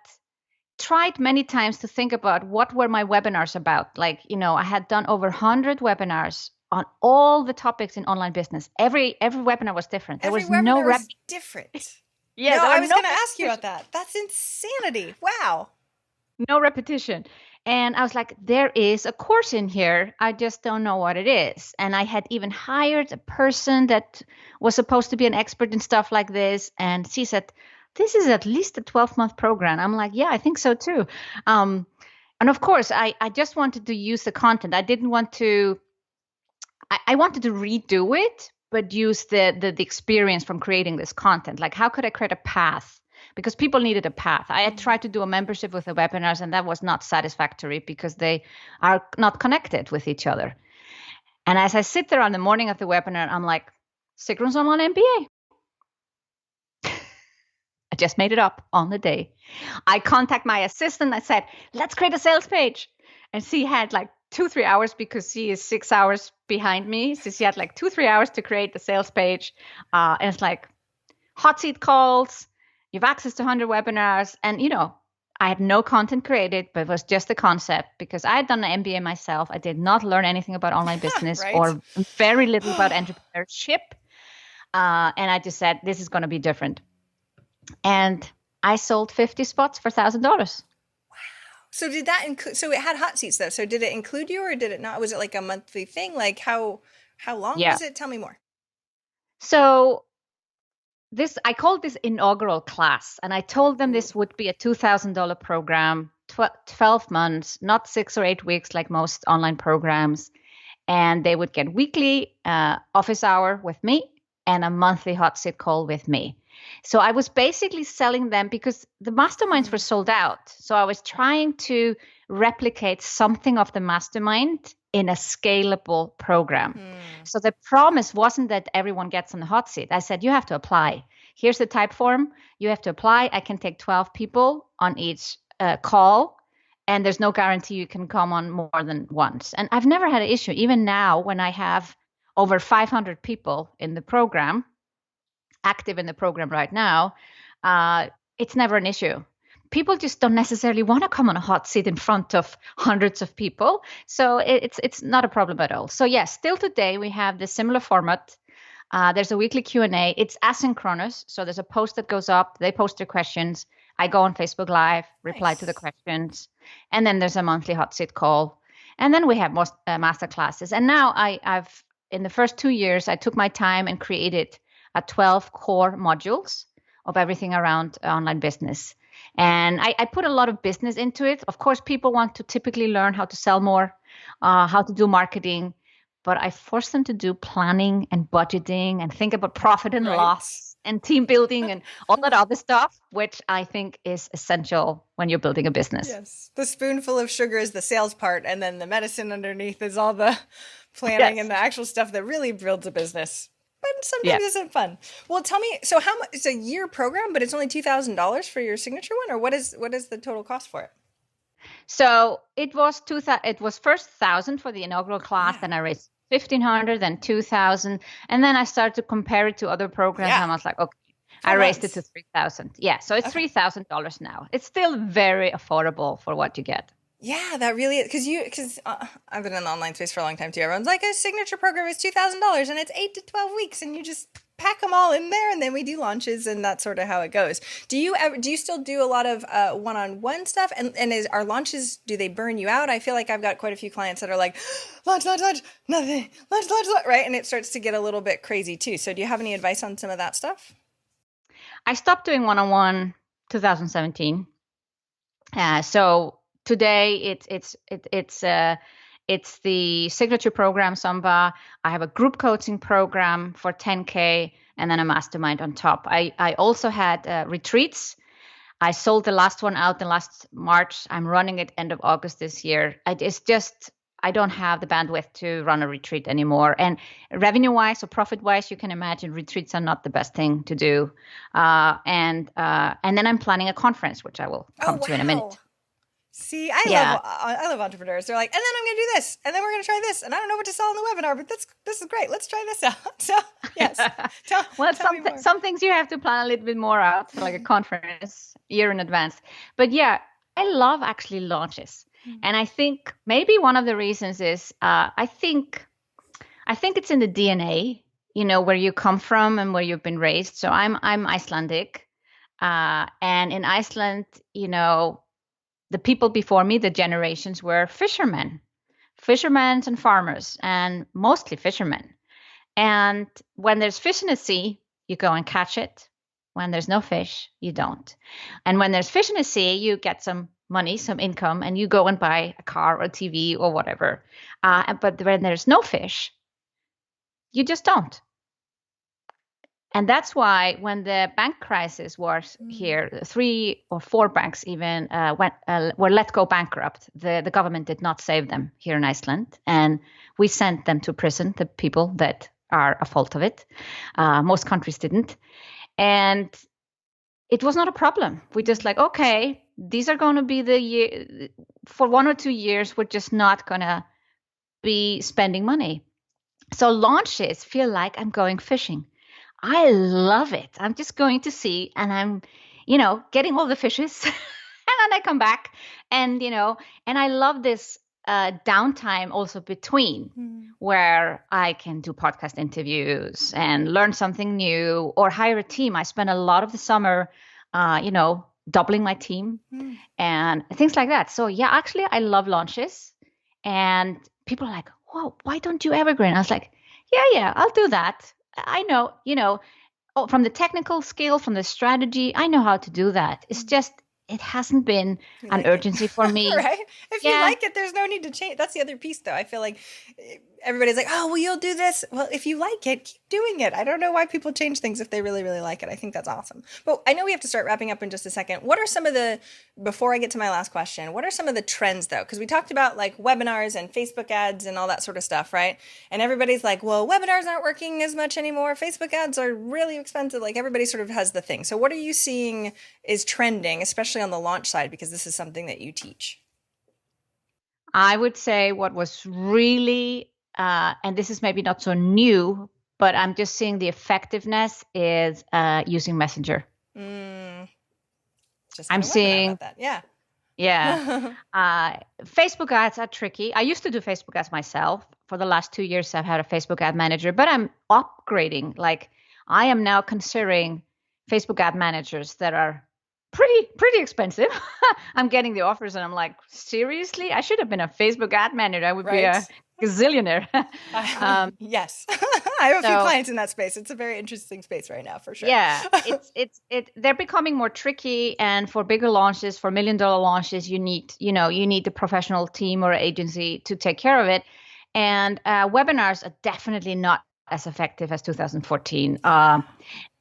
tried many times to think about what were my webinars about. Like, I had done over 100 webinars on all the topics in online business. Every webinar was different. There was no was different. Yeah, no, I was going to ask you about that. That's insanity. Wow. No repetition. And I was like, there is a course in here. I just don't know what it is. And I had even hired a person that was supposed to be an expert in stuff like this. And she said, this is at least a 12-month program. I'm like, yeah, I think so too. And of course, I just wanted to use the content. I didn't want to, I wanted to redo it, but use the experience from creating this content. Like, how could I create a path? Because people needed a path. I had tried to do a membership with the webinars, and that was not satisfactory because they are not connected with each other. And as I sit there on the morning of the webinar, I'm like, Sigrun's online MBA. I just made it up on the day. I contact my assistant. I said, let's create a sales page. And she had like 2-3 hours because she is 6 hours behind me. So she had like 2-3 hours to create the sales page. And it's like hot seat calls. You have access to 100 webinars. And, I had no content created, but it was just a concept because I had done an MBA myself. I did not learn anything about online business Right. or very little about entrepreneurship. And I just said, this is going to be different. And I sold 50 spots for $1,000. So did that include, so it had hot seats though. So did it include you or did it not? Was it like a monthly thing? Like how long was it? Tell me more. So I called this inaugural class, and I told them this would be a $2,000 program, 12 months, not 6 or 8 weeks like most online programs. And they would get weekly office hour with me and a monthly hot seat call with me. So I was basically selling them because the masterminds were sold out. So I was trying to replicate something of the mastermind in a scalable program. So the promise wasn't that everyone gets on the hot seat. I said, you have to apply. Here's the type form. You have to apply. I can take 12 people on each call. And there's no guarantee you can come on more than once. And I've never had an issue. Even now, when I have over 500 people in the program, active in the program right now, it's never an issue. People just don't necessarily want to come on a hot seat in front of hundreds of people. So it's not a problem at all. So yes, still today we have the similar format. There's a weekly Q&A. It's asynchronous. So there's a post that goes up. They post their questions. I go on Facebook Live, reply to the questions. And then there's a monthly hot seat call. And then we have most master classes. And now I've in the first 2 years, I took my time and created 12 core modules of everything around online business. And I put a lot of business into it. Of course, people want to typically learn how to sell more, how to do marketing, but I force them to do planning and budgeting and think about profit and loss and team building and all that other stuff, which I think is essential when you're building a business. Yes. The spoonful of sugar is the sales part, and then the medicine underneath is all the planning and the actual stuff that really builds a business. But sometimes isn't fun. Well, tell me, so how much? It's a year program, but it's only $2,000 for your signature one, or what is the total cost for it? So it was first 1,000 for the inaugural class, then I raised 1,500, then 2,000, and then I started to compare it to other programs. And I was like, okay, I raised it to 3,000. Yeah, so it's $3,000 now. It's still very affordable for what you get. Yeah, that really is. Because I've been in the online space for a long time too. Everyone's like, a signature program is $2,000 and it's 8 to 12 weeks and you just pack them all in there and then we do launches and that's sort of how it goes. Do you still do a lot of one-on-one stuff? And our launches, do they burn you out? I feel like I've got quite a few clients that are like, launch, nothing, launch, right? And it starts to get a little bit crazy too. So do you have any advice on some of that stuff? I stopped doing one-on-one 2017. So today, it's the signature program, Samba. I have a group coaching program for 10K and then a mastermind on top. I also had retreats. I sold the last one out in last March. I'm running it end of August this year. I don't have the bandwidth to run a retreat anymore. And revenue-wise or profit-wise, you can imagine retreats are not the best thing to do. And then I'm planning a conference, which I will come to in a minute. See, I love entrepreneurs. They're like, and then I'm going to do this, and then we're going to try this, and I don't know what to sell in the webinar, but this is great. Let's try this out. So yes, some things you have to plan a little bit more out, like a conference year in advance. But yeah, I love actually launches, and I think maybe one of the reasons is I think it's in the DNA, where you come from and where you've been raised. So I'm Icelandic, and in Iceland, the people before me, the generations, were fishermen and farmers, and mostly fishermen. And when there's fish in the sea, you go and catch it. When there's no fish, you don't. And when there's fish in the sea, you get some money, some income, and you go and buy a car or a TV or whatever. But when there's no fish, you just don't. And that's why when the bank crisis was here, 3 or 4 banks even were let go bankrupt. The government did not save them here in Iceland. And we sent them to prison, the people that are a fault of it. Most countries didn't. And it was not a problem. We just like, okay, these are going to be the year for 1 or 2 years. We're just not going to be spending money. So launches feel like I'm going fishing. I love it. I'm just going to sea and I'm, getting all the fishes and then I come back and, and I love this downtime also between where I can do podcast interviews and learn something new or hire a team. I spend a lot of the summer, doubling my team and things like that. So yeah, actually I love launches and people are like, whoa, why don't you evergreen? I was like, yeah, I'll do that. I know, from the technical skill, from the strategy, I know how to do that. It's just, it hasn't been an urgency for me. Right? If you like it, there's no need to change. That's the other piece, though. I feel like everybody's like, oh, well, you'll do this. Well, if you like it, keep doing it. I don't know why people change things if they really, really like it. I think that's awesome. But I know we have to start wrapping up in just a second. What are some of before I get to my last question, what are some of the trends, though? Because we talked about like webinars and Facebook ads and all that sort of stuff, right? And everybody's like, well, webinars aren't working as much anymore. Facebook ads are really expensive. Like everybody sort of has the thing. So what are you seeing is trending, especially on the launch side, because this is something that you teach? I would say what was really, and this is maybe not so new, but I'm just seeing the effectiveness is using Messenger. I'm seeing that. Yeah. Yeah. Facebook ads are tricky. I used to do Facebook ads myself. For the last 2 years, I've had a Facebook ad manager, but I'm upgrading. Like I am now considering Facebook ad managers that are pretty expensive. I'm getting the offers and I'm like, seriously? I should have been a Facebook ad manager. I would be a gazillionaire. Yes. I have a few clients in that space. It's a very interesting space right now for sure. Yeah. They're becoming more tricky. And for bigger launches, for $1 million launches, you need the professional team or agency to take care of it. And webinars are definitely not as effective as 2014.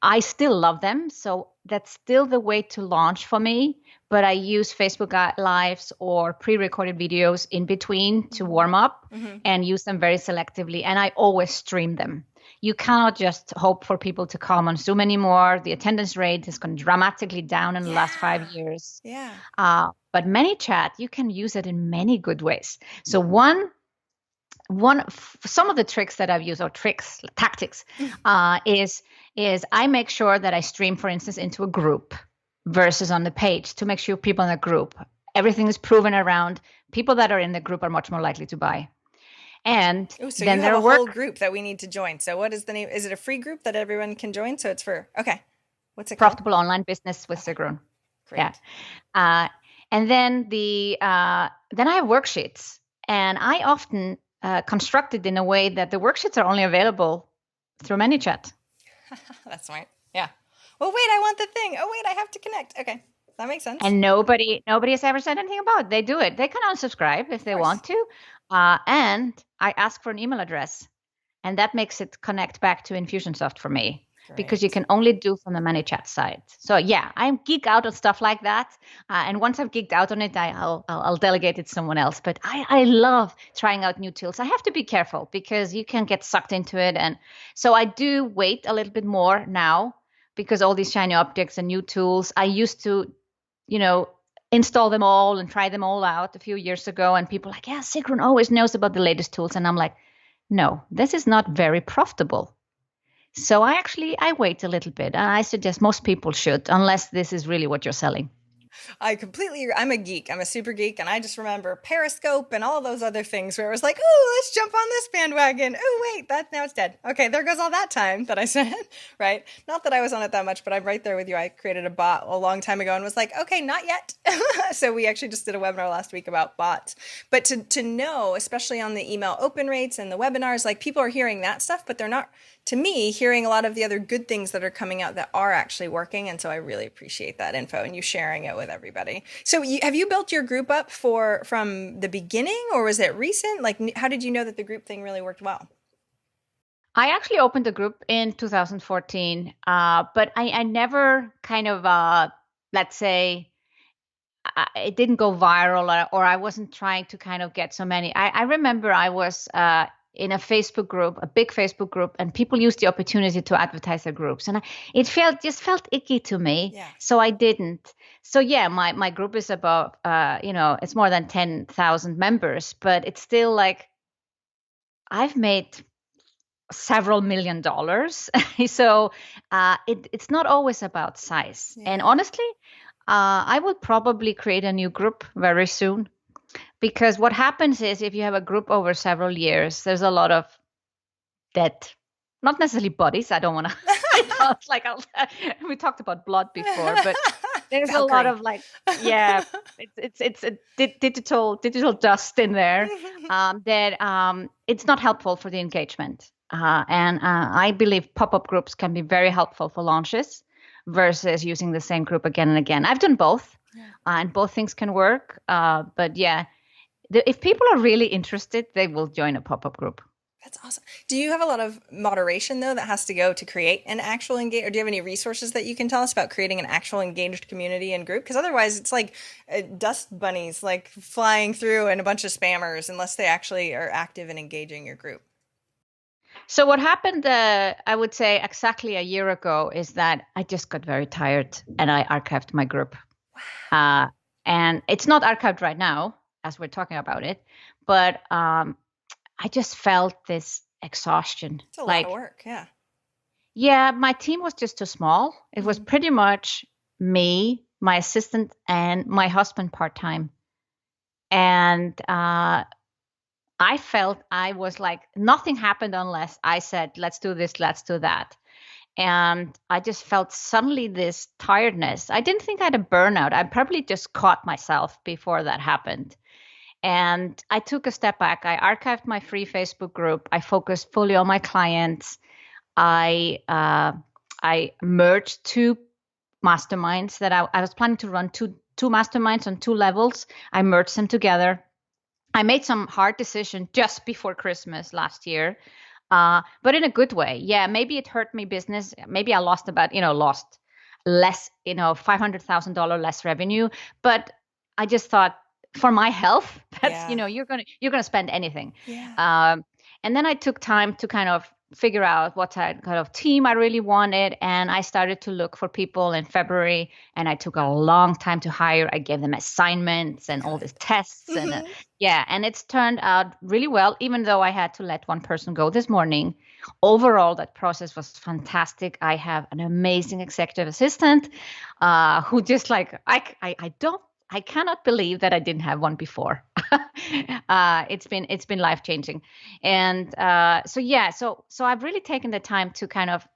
I still love them. So that's still the way to launch for me. But I use Facebook Lives or pre-recorded videos in between to warm up and use them very selectively. And I always stream them. You cannot just hope for people to come on Zoom anymore. The attendance rate has gone dramatically down in the last 5 years. Yeah. But ManyChat, you can use it in many good ways. So some of the tricks that I've used, or tactics, is I make sure that I stream, for instance, into a group versus on the page to make sure people in the group, everything is proven around. People that are in the group are much more likely to buy. And so then you have a whole group that we need to join. So what is the name? Is it a free group that everyone can join? So it's okay. What's it called? Profitable Online Business with Sigrun. Great. Yeah. And then then I have worksheets, and I often constructed in a way that the worksheets are only available through ManyChat. That's smart. Yeah. Well, wait, I want the thing. Oh, wait, I have to connect. Okay. That makes sense. And nobody has ever said anything about it. They do it. They can unsubscribe if they want to. And I ask for an email address, and that makes it connect back to Infusionsoft for me. Great. Because you can only do from the ManyChat side. So yeah, I'm geek out on stuff like that. And once I've geeked out on it, I'll delegate it to someone else. But I love trying out new tools. I have to be careful because you can get sucked into it. And so I do wait a little bit more now because all these shiny objects and new tools, I used to, install them all and try them all out a few years ago. And people are like, yeah, Sigrun always knows about the latest tools. And I'm like, no, this is not very profitable. So I wait a little bit, and I suggest most people should, unless this is really what you're selling. I completely agree. I'm a geek. I'm a super geek. And I just remember Periscope and all those other things where it was like, oh, let's jump on this bandwagon. Oh, wait, now it's dead. Okay, there goes all that time that I spent, right? Not that I was on it that much, but I'm right there with you. I created a bot a long time ago and was like, okay, not yet. So we actually just did a webinar last week about bots. But to know, especially on the email open rates and the webinars, like people are hearing that stuff, but they're not, to me, hearing a lot of the other good things that are coming out that are actually working. And so I really appreciate that info and you sharing it with everybody. So have you built your group up from the beginning, or was it recent? Like, how did you know that the group thing really worked well? I actually opened the group in 2014, but I never kind of, let's say, it didn't go viral, or I wasn't trying to kind of get so many. I remember I was in a Facebook group, a big Facebook group, and people used the opportunity to advertise their groups. And it just felt icky to me. Yeah. So I didn't. So yeah, my group is about, it's more than 10,000 members, but it's still like I've made several $1 million. So it's not always about size. Yeah. And honestly, I will probably create a new group very soon, because what happens is if you have a group over several years, there's a lot of dead, not necessarily bodies. I don't want to, we talked about blood before, but there's a lot of like, yeah, it's a digital dust in there that it's not helpful for the engagement. And I believe pop-up groups can be very helpful for launches versus using the same group again and again. I've done both, and both things can work. But yeah, if people are really interested, they will join a pop-up group. That's awesome. Do you have a lot of moderation, though, that has to go to create an actual engaged, or do you have any resources that you can tell us about creating an actual engaged community and group? Because otherwise it's like dust bunnies, like flying through and a bunch of spammers, unless they actually are active and engaging your group. So what happened, I would say exactly a year ago, is that I just got very tired and I archived my group. Wow. And it's not archived right now as we're talking about it, but I just felt this exhaustion. It's a lot of work, yeah. Yeah, my team was just too small. It was pretty much me, my assistant, and my husband part-time. And I felt I was like, nothing happened unless I said, let's do this, let's do that. And I just felt suddenly this tiredness. I didn't think I had a burnout. I probably just caught myself before that happened. And I took a step back. I archived my free Facebook group. I focused fully on my clients. I merged two masterminds that I was planning to run two masterminds on two levels. I merged them together. I made some hard decisions just before Christmas last year, but in a good way. Yeah, maybe it hurt me business. Maybe I lost less, $500,000 less revenue. But I just thought, for my health, that's, you're gonna spend anything. Yeah. And then I took time to kind of figure out what kind of team I really wanted. And I started to look for people in February, and I took a long time to hire. I gave them assignments and all these tests. And and it's turned out really well, even though I had to let one person go this morning. Overall, that process was fantastic. I have an amazing executive assistant who just like, I cannot believe that I didn't have one before. It's been life-changing. And so I've really taken the time to kind of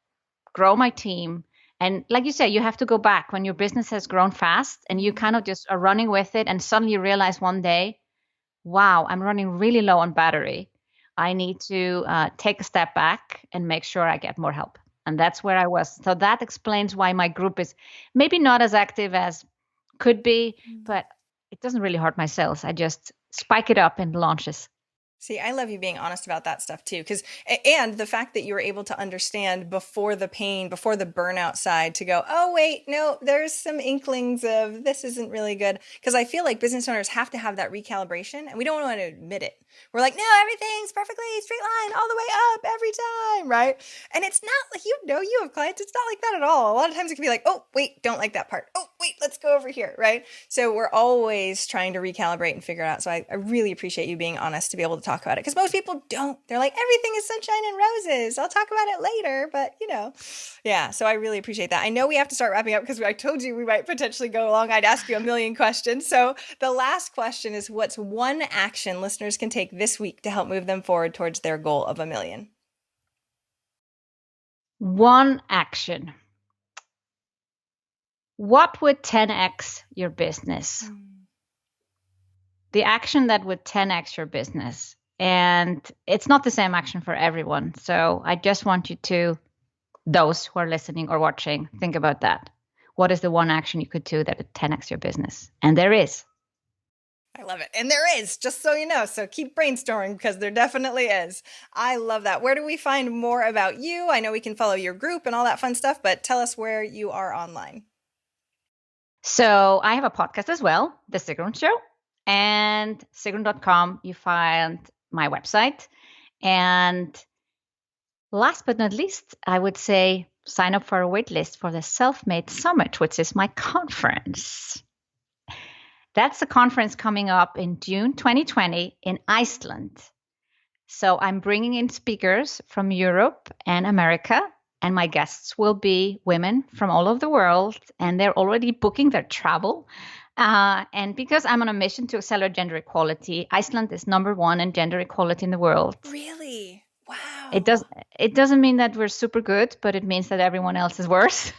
grow my team. And like you say, you have to go back when your business has grown fast and you kind of just are running with it. And suddenly you realize one day, wow, I'm running really low on battery. I need to take a step back and make sure I get more help. And that's where I was. So that explains why my group is maybe not as active as could be, but it doesn't really hurt my sales. I just spike it up in launches. See, I love you being honest about that stuff too, and the fact that you were able to understand before the pain, before the burnout side, to go, oh wait, no, there's some inklings of this isn't really good. Because I feel like business owners have to have that recalibration, and we don't want to admit it. We're like, no, everything's perfectly straight line all the way up every time, right? And it's not like, you have clients, it's not like that at all. A lot of times it can be like, oh wait, don't like that part. Oh wait, let's go over here, right? So we're always trying to recalibrate and figure it out. So I really appreciate you being honest to be able to talk about it, because most people don't. They're like, everything is sunshine and roses. I'll talk about it later. But, yeah. So I really appreciate that. I know we have to start wrapping up because I told you we might potentially go long. I'd ask you a million questions. So the last question is, what's one action listeners can take this week to help move them forward towards their goal of 1 million? One action. What would 10x your business? The action that would 10x your business. And it's not the same action for everyone. So I just want you to, those who are listening or watching, think about that. What is the one action you could do that would 10x your business? And there is. I love it. And there is, just so you know. So keep brainstorming, because there definitely is. I love that. Where do we find more about you? I know we can follow your group and all that fun stuff, but tell us where you are online. So I have a podcast as well, The Sigrun Show. And Sigrun.com, you find my website. And last but not least, I would say sign up for a wait list for the Self-Made Summit, which is my conference. That's a conference coming up in June 2020 in Iceland. So I'm bringing in speakers from Europe and America, and my guests will be women from all over the world, and they're already booking their travel. And because I'm on a mission to accelerate gender equality, Iceland is #1 in gender equality in the world. Really? Wow. It doesn't mean that we're super good, but it means that everyone else is worse.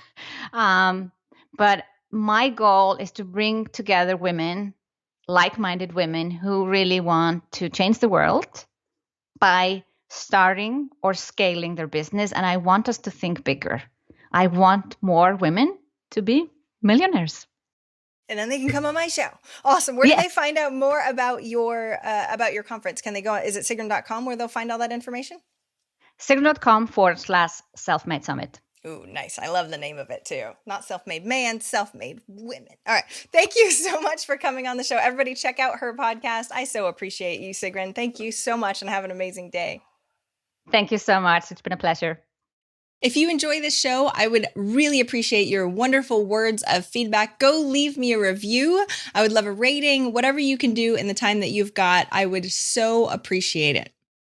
But my goal is to bring together women, like-minded women who really want to change the world by starting or scaling their business. And I want us to think bigger. I want more women to be millionaires. And then they can come on my show. Awesome. Where do they find out more about your conference? Can they go, is it Sigrun.com where they'll find all that information? Sigrun.com/self-made summit. Ooh, nice. I love the name of it too. Not self-made man, self-made women. All right. Thank you so much for coming on the show. Everybody check out her podcast. I so appreciate you, Sigrun. Thank you so much, and have an amazing day. Thank you so much. It's been a pleasure. If you enjoy this show, I would really appreciate your wonderful words of feedback. Go leave me a review. I would love a rating, whatever you can do in the time that you've got. I would so appreciate it.